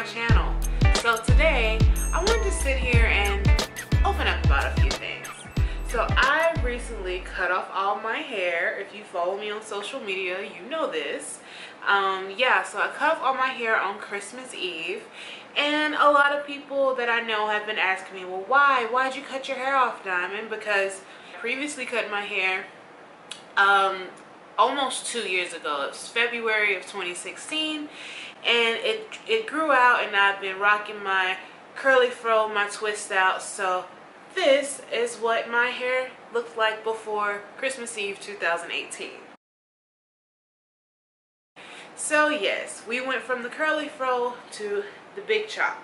channel. So today I wanted to sit here and open up about a few things. So I recently cut off all my hair. If you follow me on social media, you know this. Yeah, so I cut off all my hair on Christmas Eve, and a lot of people that I know have been asking me, well, why'd you cut your hair off, Diamond? Because I previously cut my hair almost 2 years ago. It was February of 2016, and it grew out, and I've been rocking my curly fro, my twist out. So this is what my hair looked like before Christmas Eve 2018. So yes, we went from the curly fro to the big chop.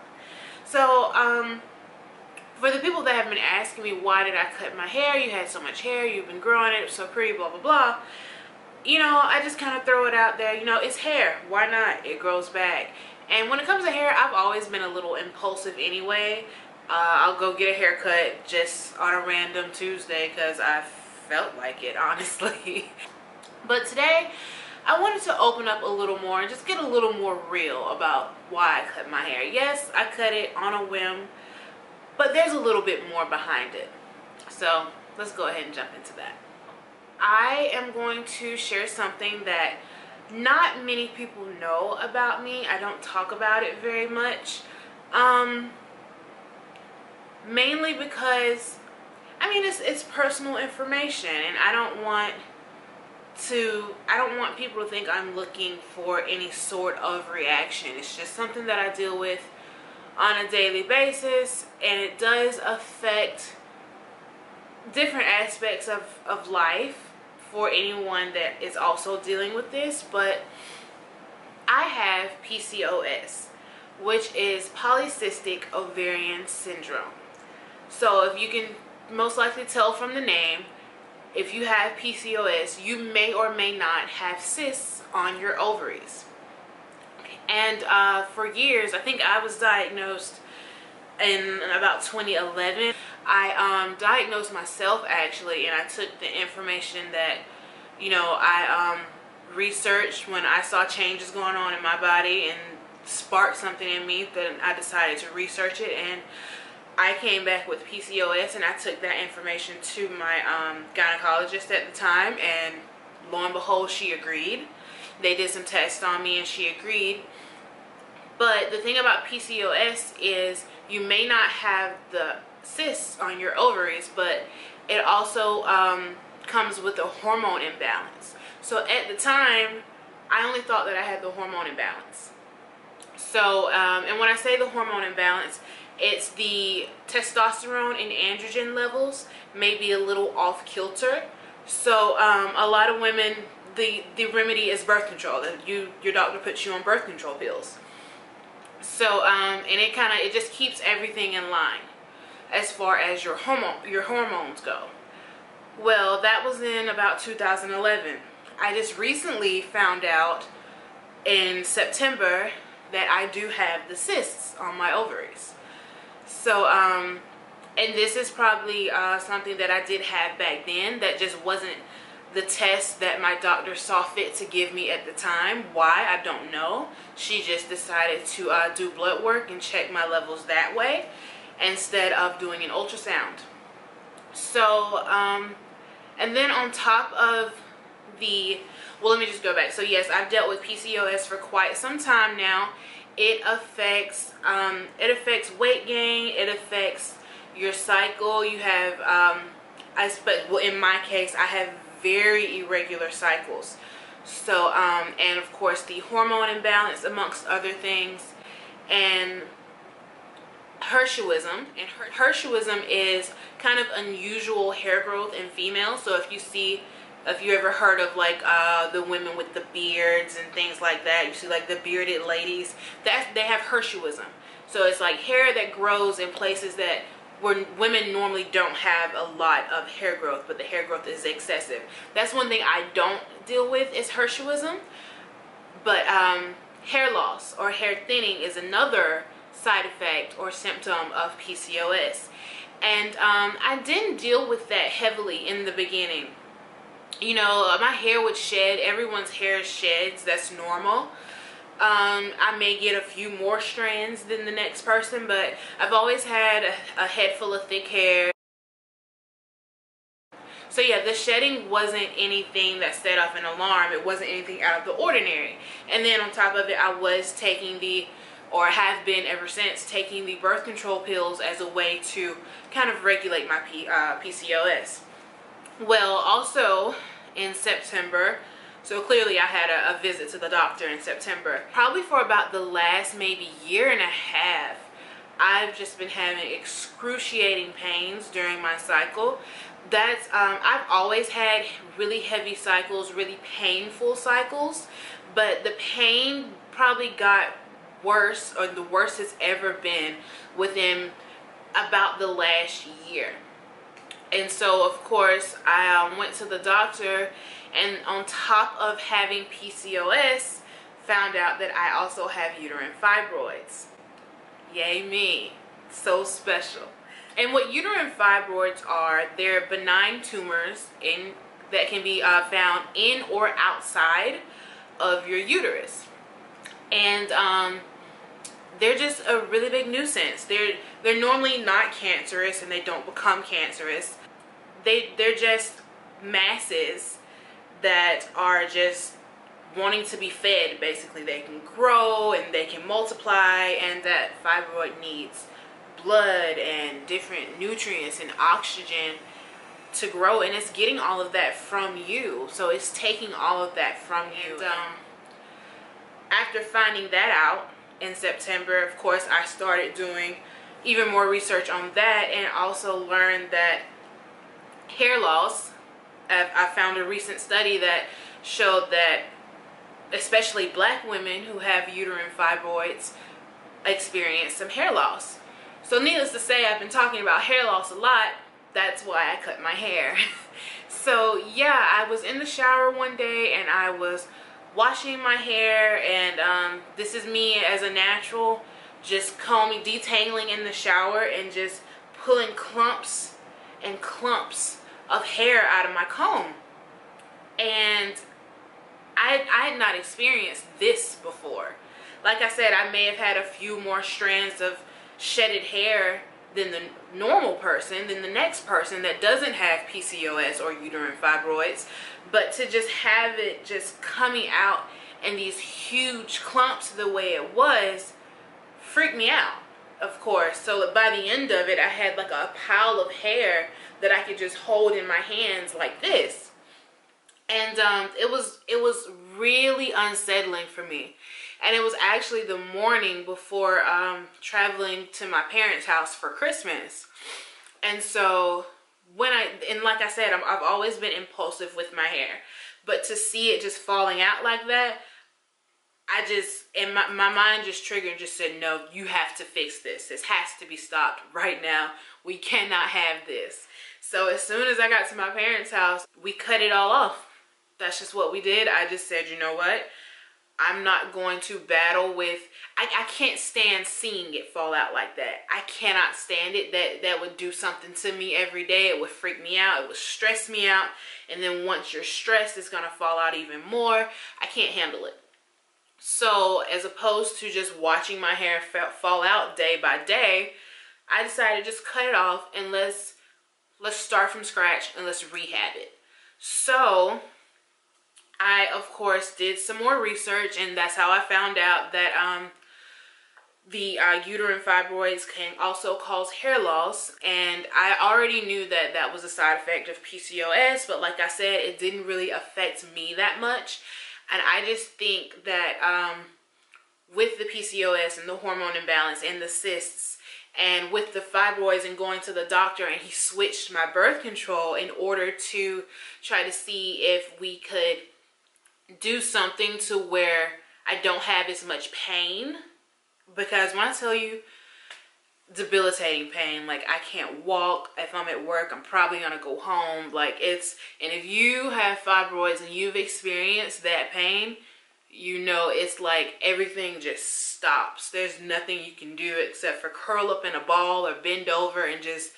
So for the people that have been asking me, why did I cut my hair? You had so much hair, you've been growing it, so pretty, blah blah blah. You know, I just kind of throw it out there. You know, it's hair, why not? It grows back. And when it comes to hair, I've always been a little impulsive anyway. I'll go get a haircut just on a random Tuesday because I felt like it, honestly. But today I wanted to open up a little more and just get a little more real about why I cut my hair. Yes, I cut it on a whim, but there's a little bit more behind it. So let's go ahead and jump into that. I am going to share something that not many people know about me. I don't talk about it very much. Mainly because, I mean, it's personal information, and I don't want people to think I'm looking for any sort of reaction. It's just something that I deal with on a daily basis, and it does affect different aspects of life for anyone that is also dealing with this. But I have PCOS, which is polycystic ovarian syndrome. So if you can most likely tell from the name, if you have PCOS, you may or may not have cysts on your ovaries. And for years, I think I was diagnosed in about 2011. I diagnosed myself, actually, and I took the information that, you know, I researched when I saw changes going on in my body, and sparked something in me that I decided to research it, and I came back with PCOS, and I took that information to my gynecologist at the time, and lo and behold, she agreed. They did some tests on me and she agreed. But the thing about PCOS is you may not have the cysts on your ovaries, but it also comes with a hormone imbalance. So at the time, I only thought that I had the hormone imbalance. So, and when I say the hormone imbalance, it's the testosterone and androgen levels may be a little off kilter. So a lot of women, the remedy is birth control. Your doctor puts you on birth control pills. So and it just keeps everything in line as far as your hormones go. Well, that was in about 2011. I just recently found out in September that I do have the cysts on my ovaries. So, and this is probably something that I did have back then that just wasn't the test that my doctor saw fit to give me at the time. Why? I don't know. She just decided to do blood work and check my levels that way instead of doing an ultrasound. So, and then on top of well, let me just go back. So yes, I've dealt with PCOS for quite some time now. It affects weight gain. It affects your cycle. You have well, in my case, I have very irregular cycles. So and of course the hormone imbalance, amongst other things, and hirsutism. And hirsutism is kind of unusual hair growth in females. So if you ever heard of like the women with the beards and things like that, you see like the bearded ladies, they have hirsutism. So it's like hair that grows in places that where women normally don't have a lot of hair growth, but the hair growth is excessive. That's one thing I don't deal with, is hirsutism. But hair loss or hair thinning is another side effect or symptom of PCOS. And I didn't deal with that heavily in the beginning. You know, my hair would shed. Everyone's hair sheds. That's normal. I may get a few more strands than the next person, but I've always had a head full of thick hair. So yeah, the shedding wasn't anything that set off an alarm. It wasn't anything out of the ordinary. And then on top of it, I was taking or have been ever since, taking the birth control pills as a way to kind of regulate my PCOS. Well, also in September, so clearly I had a visit to the doctor in September. Probably for about the last maybe year and a half, I've just been having excruciating pains during my cycle. That's I've always had really heavy cycles, really painful cycles, but the pain probably got worse, or the worst it's ever been, within about the last year. And so of course I went to the doctor, and on top of having PCOS, found out that I also have uterine fibroids. Yay me, so special. And what uterine fibroids are, they're benign tumors that can be found in or outside of your uterus. And they're just a really big nuisance. They're normally not cancerous, and they don't become cancerous. They're just masses that are just wanting to be fed. Basically, they can grow and they can multiply, and that fibroid needs blood and different nutrients and oxygen to grow, and it's getting all of that from you. So it's taking all of that from you. And after finding that out in September, of course, I started doing even more research on that, and also learned that hair loss, I found a recent study that showed that especially black women who have uterine fibroids experience some hair loss. So needless to say, I've been talking about hair loss a lot. That's why I cut my hair. So yeah, I was in the shower one day and I was washing my hair, and this is me as a natural, just combing, detangling in the shower, and just pulling clumps and clumps of hair out of my comb. And I had not experienced this before. Like I said, I may have had a few more strands of shedded hair than the normal person, than the next person that doesn't have PCOS or uterine fibroids, but to just have it just coming out in these huge clumps the way it was freaked me out, of course. So by the end of it, I had like a pile of hair that I could just hold in my hands like this. And it was really unsettling for me. And it was actually the morning before traveling to my parents' house for Christmas. And so like I said, I've always been impulsive with my hair, but to see it just falling out like that, my mind just triggered and just said, no, you have to fix this. This has to be stopped right now. We cannot have this. So as soon as I got to my parents' house, we cut it all off. That's just what we did. I just said, you know what? I'm not going to battle with, I can't stand seeing it fall out like that. I cannot stand it. That would do something to me every day. It would freak me out. It would stress me out. And then once you're stressed, it's going to fall out even more. I can't handle it. So as opposed to just watching my hair fall out day by day, I decided to just cut it off and let's start from scratch and let's rehab it. So I, of course, did some more research, and that's how I found out that the uterine fibroids can also cause hair loss. And I already knew that that was a side effect of PCOS, but like I said, it didn't really affect me that much. And I just think that with the PCOS and the hormone imbalance and the cysts, and with the fibroids and going to the doctor, and he switched my birth control in order to try to see if we could do something to where I don't have as much pain. Because when I tell you, debilitating pain, like I can't walk. If I'm at work, I'm probably gonna go home. Like and if you have fibroids and you've experienced that pain, you know it's like everything just stops. There's nothing you can do except for curl up in a ball or bend over and just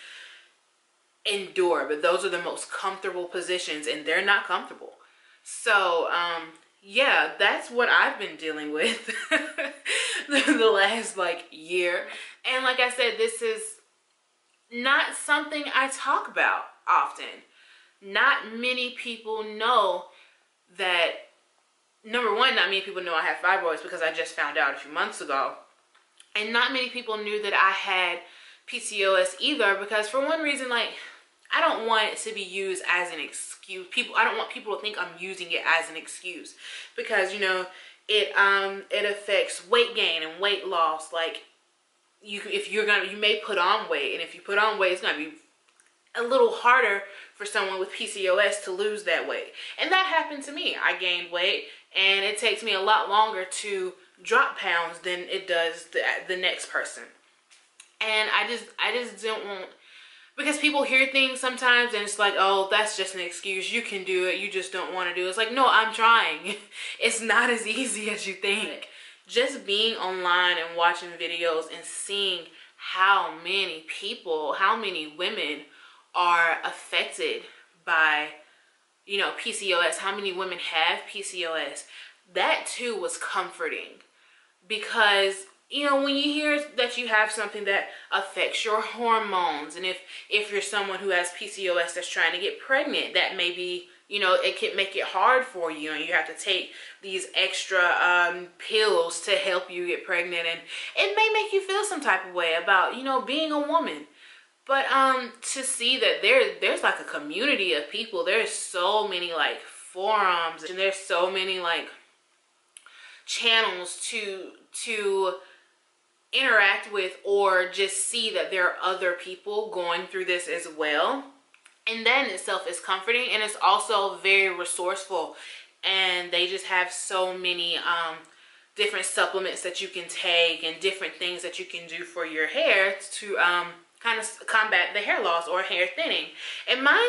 endure. But those are the most comfortable positions, and they're not comfortable. So yeah, that's what I've been dealing with the last like year. And like I said, this is not something I talk about often. Not many people know that, number one, not many people know I have fibroids because I just found out a few months ago. And not many people knew that I had PCOS either, because for one reason, like, I don't want it to be used as an excuse. I don't want people to think I'm using it as an excuse, because, you know, it affects weight gain and weight loss. Like, you may put on weight, and if you put on weight, it's gonna be a little harder for someone with PCOS to lose that weight. And that happened to me. I gained weight, and it takes me a lot longer to drop pounds than it does the next person. And I just don't want, because people hear things sometimes and it's like, oh, that's just an excuse, you can do it, you just don't want to do it. It's like, no, I'm trying. It's not as easy as you think. Just being online and watching videos and seeing how many people, how many women are affected by, you know, PCOS, how many women have PCOS, that too was comforting. Because, you know, when you hear that you have something that affects your hormones, and if you're someone who has PCOS that's trying to get pregnant, that may be, you know, it can make it hard for you, and you have to take these extra pills to help you get pregnant, and it may make you feel some type of way about, you know, being a woman. But to see that there's like a community of people, there's so many like forums, and there's so many like channels to interact with, or just see that there are other people going through this as well. And that in itself is comforting, and it's also very resourceful. And they just have so many different supplements that you can take, and different things that you can do for your hair to kind of combat the hair loss or hair thinning. And mine,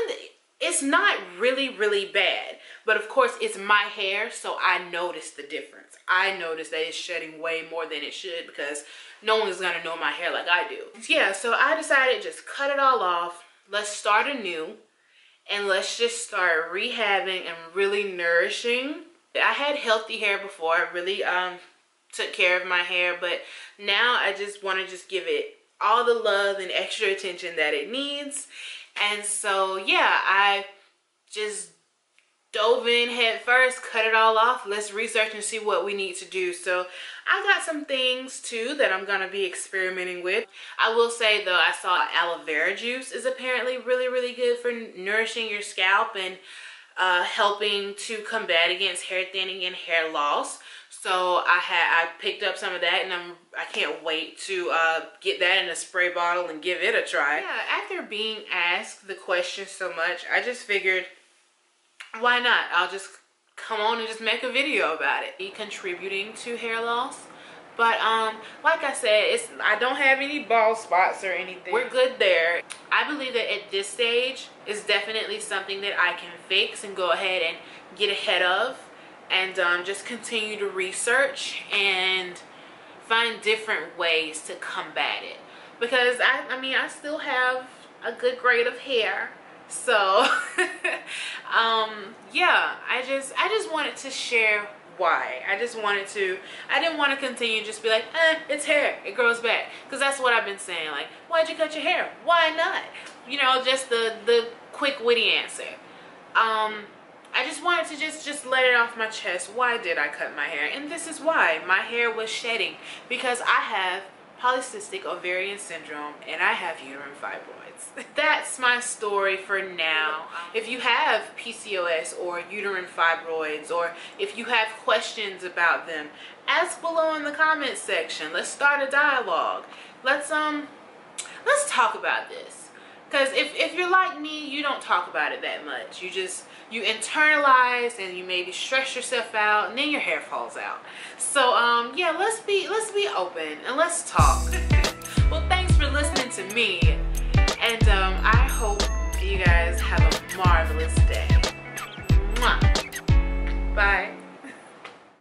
it's not really, really bad. But of course, it's my hair, so I notice the difference. I notice that it's shedding way more than it should, because no one's gonna know my hair like I do. Yeah, so I decided just cut it all off. Let's start anew, and let's just start rehabbing and really nourishing. I had healthy hair before. I really took care of my hair, but now I just want to just give it all the love and extra attention that it needs. And so yeah, I just dove in head first, cut it all off. Let's research and see what we need to do. So I got some things too that I'm gonna be experimenting with. I will say though, I saw aloe vera juice is apparently really, really good for nourishing your scalp and helping to combat against hair thinning and hair loss. So I picked up some of that, and I can't wait to get that in a spray bottle and give it a try. Yeah, after being asked the question so much, I just figured, why not? I'll just come on and just make a video about it. Be contributing to hair loss. But like I said, I don't have any bald spots or anything. We're good there. I believe that at this stage, it's definitely something that I can fix and go ahead and get ahead of. And just continue to research and find different ways to combat it. Because I mean, I still have a good grade of hair. So yeah, I just wanted to share why. I didn't want to continue just be like, it's hair, it grows back. Because that's what I've been saying, like, why'd you cut your hair? Why not? You know, just the quick witty answer. I just wanted to just let it off my chest. Why did I cut my hair? And this is why. My hair was shedding because I have polycystic ovarian syndrome and I have uterine fibroids. That's my story for now. If you have PCOS or uterine fibroids, or if you have questions about them, ask below in the comments section. Let's start a dialogue. Let's talk about this. Because if you're like me, you don't talk about it that much. You internalize and you maybe stress yourself out, and then your hair falls out. So yeah, let's be open and let's talk. Well, thanks for listening to me, and I hope you guys have a marvelous day. Mwah. Bye.